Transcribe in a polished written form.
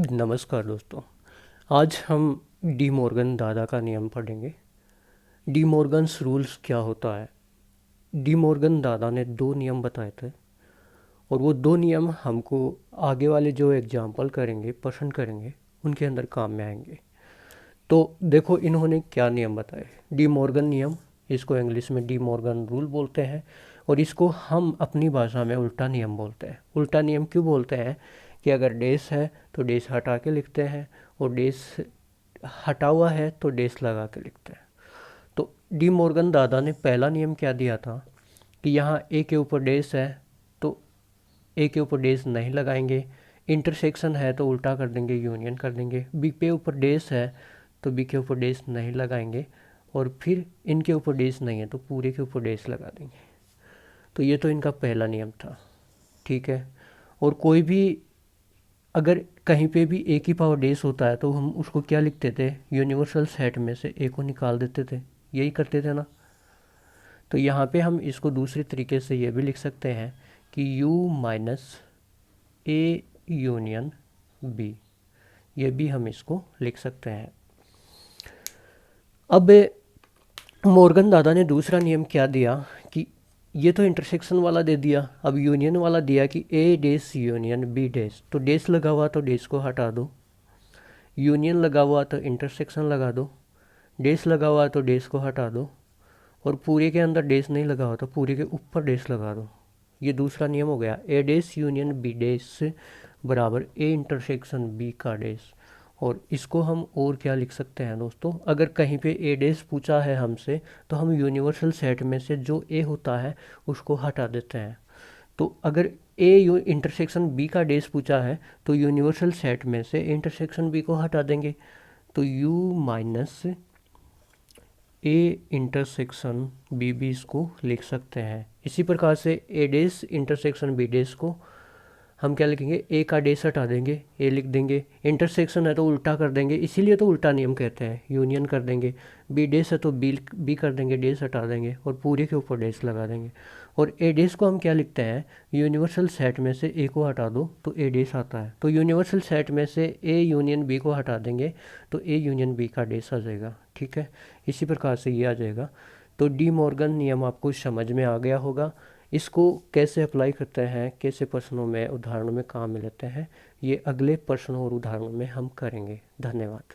नमस्कार दोस्तों। आज हम डी मॉर्गन दादा का नियम पढ़ेंगे। डी मॉर्गन्स रूल्स क्या होता है। डी मॉर्गन दादा ने दो नियम बताए थे और वो दो नियम हमको आगे वाले जो एग्जाम्पल करेंगे, पसंद करेंगे, उनके अंदर काम में आएंगे। तो देखो इन्होंने क्या नियम बताए। डी मॉर्गन नियम, इसको इंग्लिश में डी मॉर्गन रूल बोलते हैं और इसको हम अपनी भाषा में उल्टा नियम बोलते हैं। उल्टा नियम क्यों बोलते हैं कि अगर डेस है तो डेस हटा के लिखते हैं और डेस हटा हुआ है तो डेस लगा के लिखते हैं। तो डी मॉर्गन दादा ने पहला नियम क्या दिया था कि यहाँ ए के ऊपर डेस है तो ए के ऊपर डेस नहीं लगाएंगे, इंटरसेक्शन है तो उल्टा कर देंगे, यूनियन कर देंगे। बी पे ऊपर डेस है तो बी के ऊपर डेस नहीं लगाएंगे और फिर इनके ऊपर डेस नहीं है तो पूरे के ऊपर डेस लगा देंगे। तो ये तो इनका पहला नियम था, ठीक है। और कोई भी अगर कहीं पे भी ए की पावर डेस होता है तो हम उसको क्या लिखते थे, यूनिवर्सल सेट में से ए को निकाल देते थे, यही करते थे ना। तो यहाँ पे हम इसको दूसरे तरीके से ये भी लिख सकते हैं कि u minus a union b, ये भी हम इसको लिख सकते हैं। अब मॉर्गन दादा ने दूसरा नियम क्या दिया कि ये तो इंटरसेक्शन वाला दे दिया, अब यूनियन वाला दिया कि ए डेस यूनियन बी डेस। तो डेस लगा हुआ तो डेस को हटा दो, यूनियन लगा हुआ तो इंटरसेक्शन लगा दो, डेस लगा हुआ तो डेस को हटा दो और पूरे के अंदर डेस नहीं लगा हुआ तो पूरे के ऊपर डेस लगा दो। ये दूसरा नियम हो गया। ए डेस यूनियन बी डेस बराबर ए इंटरसेक्शन बी का डेस। और इसको हम और क्या लिख सकते हैं दोस्तों, अगर कहीं पे ए डेस पूछा है हमसे तो हम यूनिवर्सल सेट में से जो ए होता है उसको हटा देते हैं। तो अगर ए इंटरसेक्शन बी का डेस पूछा है तो यूनिवर्सल सेट में से इंटरसेक्शन बी को हटा देंगे। तो u minus a intersection b भी इसको लिख सकते हैं। इसी प्रकार से ए डेस इंटरसेक्शन बी डेस को हम क्या लिखेंगे, ए का डेस हटा देंगे, ए लिख देंगे, इंटरसेक्शन है तो उल्टा कर देंगे, इसीलिए तो उल्टा नियम कहते हैं, यूनियन कर देंगे। बी डेस है तो बी कर देंगे, डेस हटा देंगे और पूरे के ऊपर डेस लगा देंगे। और ए डेस को हम क्या लिखते हैं, यूनिवर्सल सेट में से ए को हटा दो तो ए डेस आता है। तो यूनिवर्सल सेट में से ए यूनियन बी को हटा देंगे तो ए यूनियन बी का डेस आ जाएगा, ठीक है। इसी प्रकार से ये आ जाएगा। तो डी मॉर्गन नियम आपको समझ में आ गया होगा। इसको कैसे अप्लाई करते हैं, कैसे प्रश्नों में, उदाहरणों में काम में लेते हैं, ये अगले प्रश्नों और उदाहरणों में हम करेंगे। धन्यवाद।